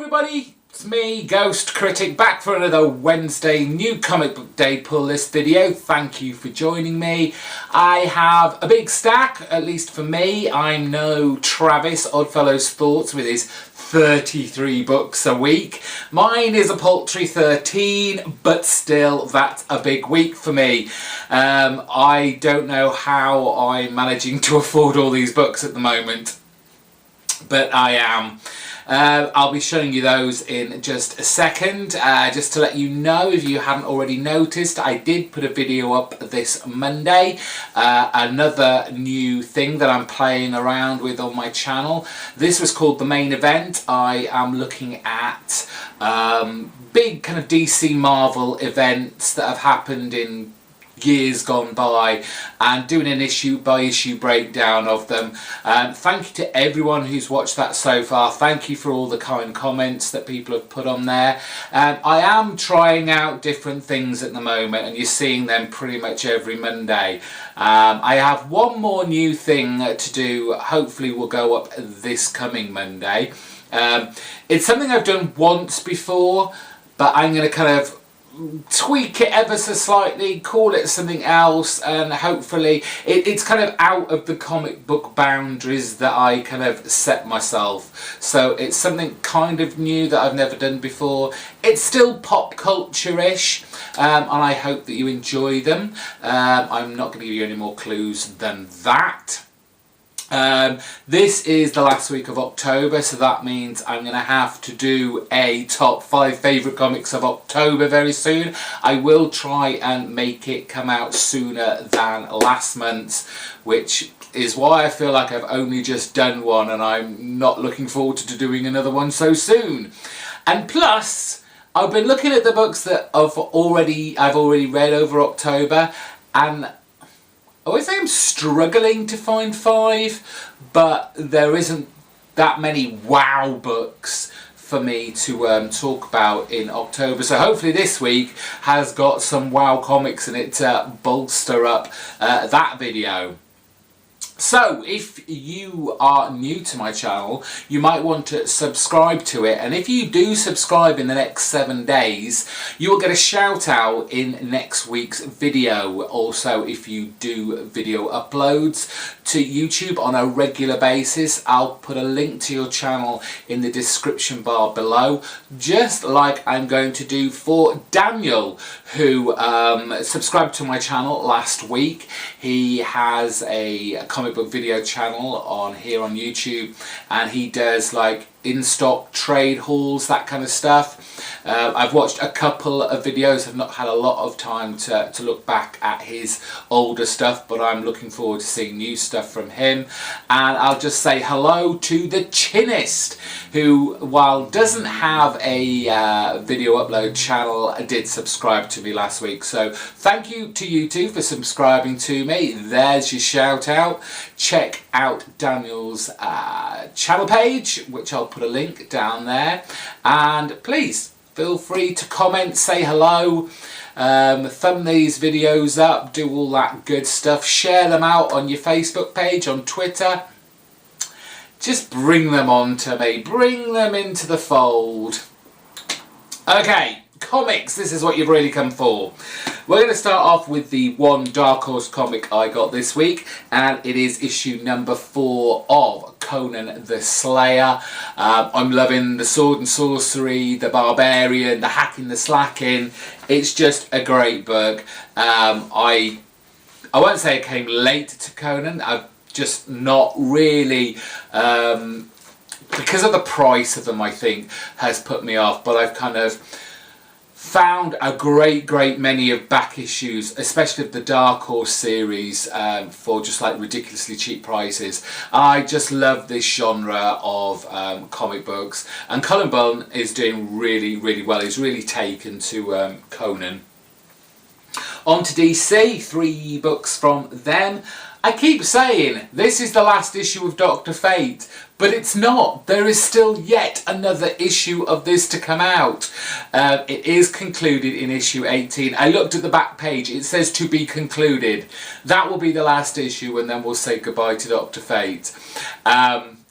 everybody, it's me, GhostCritic, back for another Wednesday new comic book day pull list video. Thank you for joining me. I have a big stack, at least for me. I'm no Travis, Oddfellows Thoughts, with his 33 books a week. Mine is a paltry 13, but still, that's a big week for me. I don't know how I'm managing to afford all these books at the moment, but I am. I'll be showing you those in just a second. Just to let you know, if you haven't already noticed, I did put a video up this Monday. Another new thing that I'm playing around with on my channel. This was called The Main Event. I am looking at big kind of DC Marvel events that have happened in years gone by and doing an issue by issue breakdown of them. Thank you to everyone who's watched that so far. Thank you for all the kind comments that people have put on there. I am trying out different things at the moment, and you're seeing them pretty much every Monday. I have one more new thing to do. Hopefully will go up this coming Monday. It's something I've done once before, but I'm going to kind of tweak it ever so slightly, call it something else, and hopefully it's kind of out of the comic book boundaries that I kind of set myself. So it's something kind of new that I've never done before. It's still pop culture-ish, and I hope that you enjoy them. I'm not going to give you any more clues than that. This is the last week of October, so that means I'm going to have to do a top 5 favourite comics of October very soon. I will try and make it come out sooner than last month's, which is why I feel like I've only just done one and I'm not looking forward to doing another one so soon. And plus, I've been looking at the books that I've already read over October, and I would say I'm struggling to find 5, but there isn't that many wow books for me to talk about in October. So hopefully this week has got some wow comics in it to bolster up that video. So, if you are new to my channel, you might want to subscribe to it, and if you do subscribe in the next 7 days, you will get a shout out in next week's video. Also, if you do video uploads to YouTube on a regular basis, I'll put a link to your channel in the description bar below, just like I'm going to do for Daniel, who subscribed to my channel last week. He has a comic book video channel on YouTube, and he does like in-stock trade hauls, that kind of stuff. I've watched a couple of videos. I've not had a lot of time to look back at his older stuff, but I'm looking forward to seeing new stuff from him. And I'll just say hello to the Chinist, who, while doesn't have a video upload channel, did subscribe to me last week. So thank you to you two for subscribing to me. There's your shout out. Check out Daniel's channel page, which I'll put a link down there, and please feel free to comment, say hello, thumb these videos up, do all that good stuff, share them out on your Facebook page, on Twitter. Just bring them on to me, bring them into the fold. Okay, comics, this is what you've really come for. We're going to start off with the one Dark Horse comic I got this week, and it is issue number 4 of Conan the Slayer. I'm loving the sword and sorcery, the barbarian, the hacking, the slacking. It's just a great book. I won't say it came late to Conan. I've just not really, because of the price of them, I think, has put me off, but I've kind of found a great many of back issues, especially of the Dark Horse series, for just like ridiculously cheap prices. I just love this genre of comic books, and Cullen Bunn is doing really well. He's really taken to Conan. On to DC, 3 books from them. I keep saying this is the last issue of Dr. Fate, but it's not. There is still yet another issue of this to come out. It is concluded in issue 18. I looked at the back page, it says to be concluded. That will be the last issue, and then we'll say goodbye to Dr. Fate.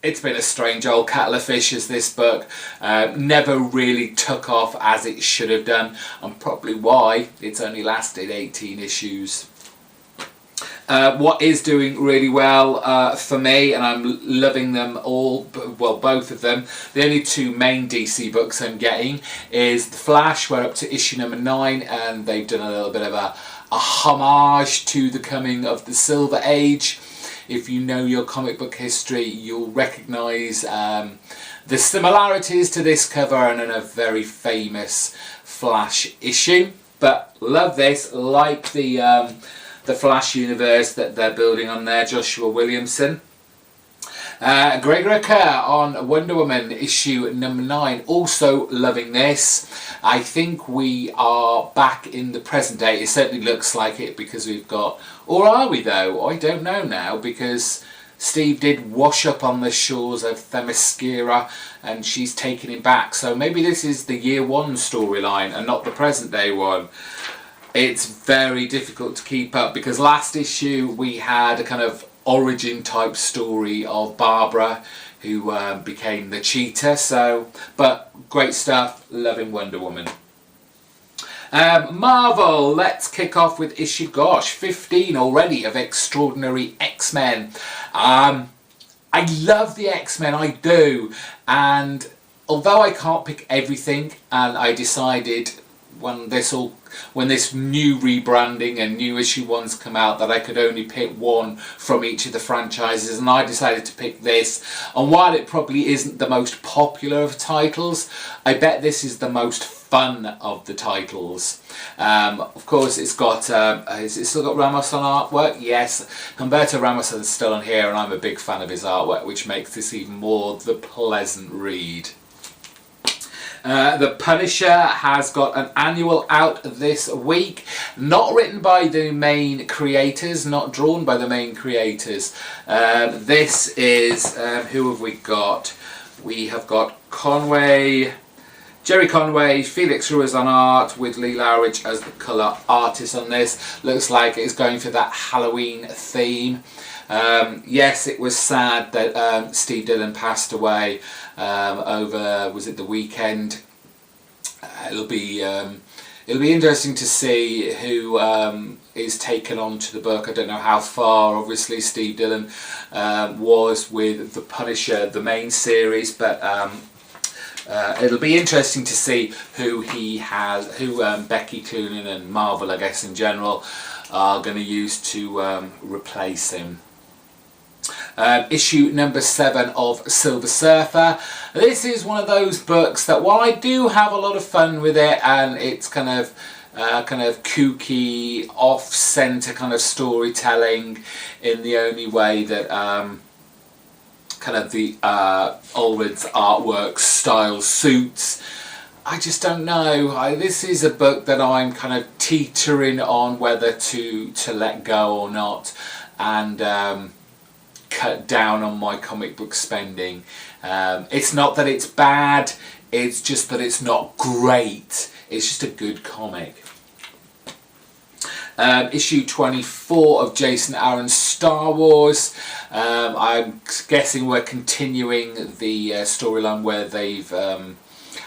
it's been a strange old kettle of fish as this book. Never really took off as it should have done, and probably why it's only lasted 18 issues. What is doing really well for me, and I'm loving them all, well, both of them, the only two main DC books I'm getting is The Flash. We're up to issue number 9, and they've done a little bit of a homage to the coming of the Silver Age. If you know your comic book history, you'll recognise the similarities to this cover and in a very famous Flash issue. But love this, like the Flash universe that they're building on there, Joshua Williamson. Gregor Kerr on Wonder Woman issue number 9, also loving this. I think we are back in the present day. It certainly looks like it, because we've got, or are we though? I don't know now, because Steve did wash up on the shores of Themyscira and she's taken him back. So maybe this is the year 1 storyline and not the present day one. It's very difficult to keep up, because last issue we had a kind of origin type story of Barbara, who became the Cheetah. So, but great stuff, loving Wonder Woman. Marvel, let's kick off with issue, 15 already, of Extraordinary X-Men. I love the X-Men, I do, and although I can't pick everything, and I decided when this new rebranding and new issue 1s come out that I could only pick one from each of the franchises, and I decided to pick this. And while it probably isn't the most popular of titles, I bet this is the most fun of the titles. Of course, it's got has it still got Ramos on artwork? Yes, Humberto Ramos is still on here, and I'm a big fan of his artwork, which makes this even more the pleasant read. The Punisher has got an annual out this week, not written by the main creators, not drawn by the main creators. This is, who have we got? We have got Jerry Conway, Felix Ruiz on art, with Lee Lowridge as the colour artist on this. Looks like it's going for that Halloween theme. Yes, it was sad that Steve Dillon passed away over, was it the weekend? It'll be interesting to see who is taken on to the book. I don't know how far, obviously, Steve Dillon was with the Punisher, the main series, but it'll be interesting to see who Becky Cloonan and Marvel, I guess in general, are going to use to replace him. Issue number 7 of Silver Surfer. This is one of those books that, while I do have a lot of fun with it, and it's kind of kooky, off-centre kind of storytelling in the only way that kind of the Allred's artwork style suits, I just don't know. This is a book that I'm kind of teetering on whether to let go or not, and cut down on my comic book spending. It's not that it's bad, it's just that it's not great. It's just a good comic. Issue 24 of Jason Aaron's Star Wars. I'm guessing we're continuing the storyline where they've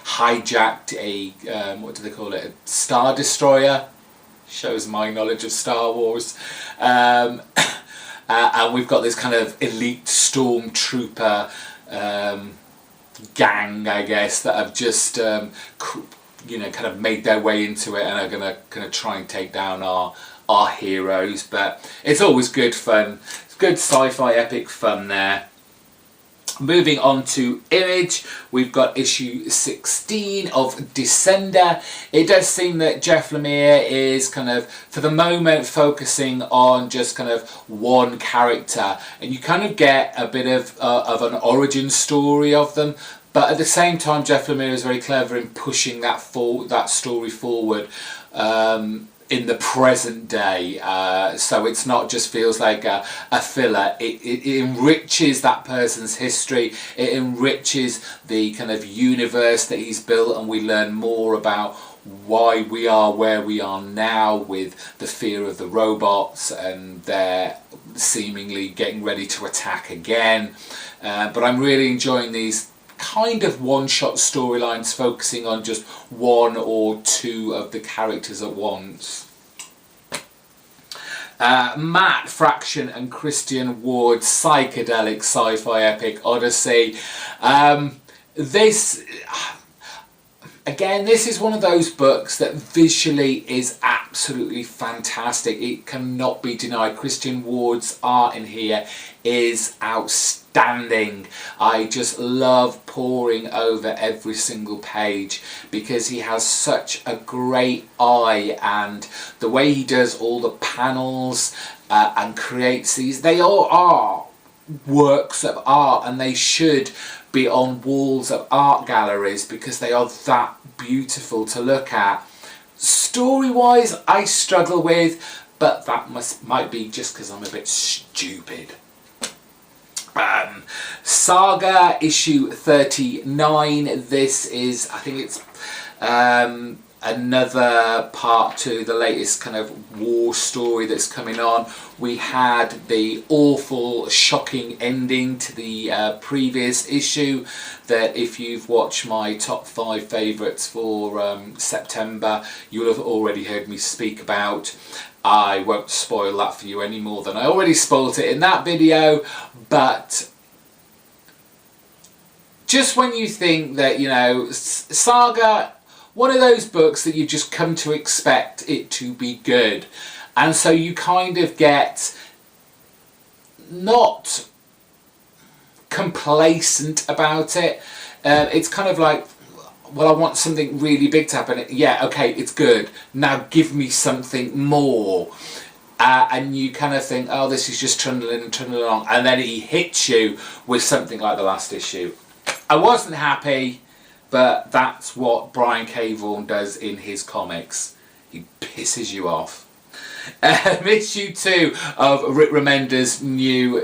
hijacked a, what do they call it, a Star Destroyer. Shows my knowledge of Star Wars. And we've got this kind of elite stormtrooper gang, I guess, that have just kind of made their way into it and are gonna kind of try and take down our heroes. But it's always good fun. It's good sci-fi epic fun there. Moving on to Image, we've got issue 16 of Descender. It does seem that Jeff Lemire is kind of, for the moment, focusing on just kind of one character, and you kind of get a bit of an origin story of them. But at the same time, Jeff Lemire is very clever in pushing that story forward in the present day, so it's not just feels like a filler. It enriches that person's history, it enriches the kind of universe that he's built, and we learn more about why we are where we are now with the fear of the robots and they're seemingly getting ready to attack again. But I'm really enjoying these kind of one-shot storylines focusing on just one or two of the characters at once. Matt Fraction and Christian Ward's psychedelic sci-fi epic ody-c. This is one of those books that visually is absolutely fantastic. It cannot be denied. Christian Ward's art in here is outstanding. I just love poring over every single page because he has such a great eye, and the way he does all the panels and creates these, they all are works of art, and they should be on walls of art galleries because they are that beautiful to look at. Story wise I struggle with, but that might be just because I'm a bit stupid. Saga issue 39. This is, I think it's another part to the latest kind of war story that's coming on. We had the awful, shocking ending to the previous issue that if you've watched my top 5 favourites for September, you'll have already heard me speak about. I won't spoil that for you any more than I already spoiled it in that video, but just when you think that, you know, Saga, one of those books that you just come to expect it to be good, and so you kind of get not complacent about it. It's kind of like, well, I want something really big to happen. Yeah, okay, it's good. Now give me something more. And you kind of think, oh, this is just trundling and trundling along. And then he hits you with something like the last issue. I wasn't happy, but that's what Brian K. Vaughan does in his comics. He pisses you off. Issue 2 of Rick Remender's new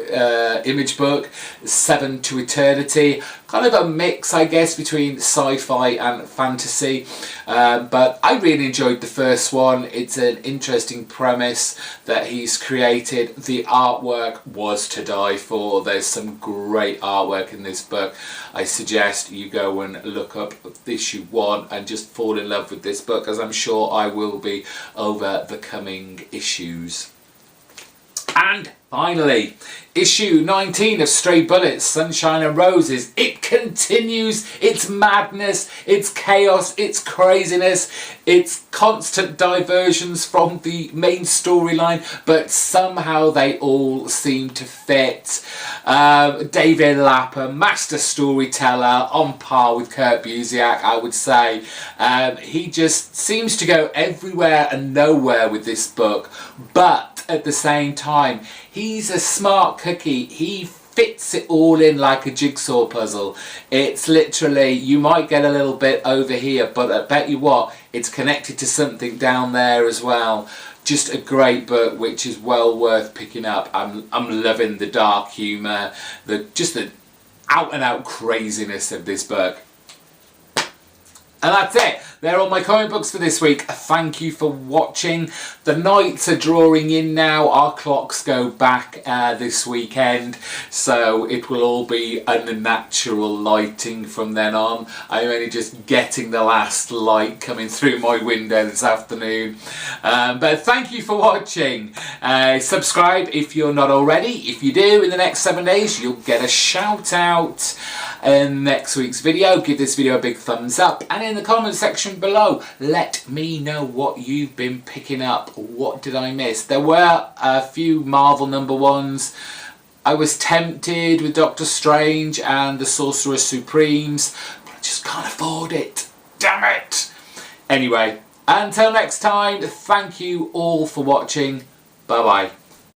image book, 7 to Eternity. Kind of a mix, I guess, between sci-fi and fantasy. But I really enjoyed the first one. It's an interesting premise that he's created. The artwork was to die for. There's some great artwork in this book. I suggest you go and look up issue 1 and just fall in love with this book, as I'm sure I will be over the coming issues. And finally, issue 19 of Stray Bullets, Sunshine and Roses. It continues its madness, its chaos, its craziness, its constant diversions from the main storyline, but somehow they all seem to fit. David Lapper, master storyteller, on par with Kurt Busiek, I would say. He just seems to go everywhere and nowhere with this book, but at the same time, he's a smart cookie. He fits it all in like a jigsaw puzzle. It's literally, you might get a little bit over here, but I bet you what, it's connected to something down there as well. Just a great book, which is well worth picking up. I'm loving the dark humour, just the out and out craziness of this book. And that's it. They're all my comic books for this week. Thank you for watching. The nights are drawing in now. Our clocks go back this weekend, so it will all be unnatural lighting from then on. I'm only just getting the last light coming through my window this afternoon. But thank you for watching. Subscribe if you're not already. If you do, in the next 7 days, you'll get a shout out in next week's video. Give this video a big thumbs up, and in the comment section below, let me know what you've been picking up. What did I miss? There were a few Marvel #1s. I was tempted with Doctor Strange and the Sorcerer Supremes, but I just can't afford it. Damn it! Anyway, until next time, thank you all for watching. Bye bye.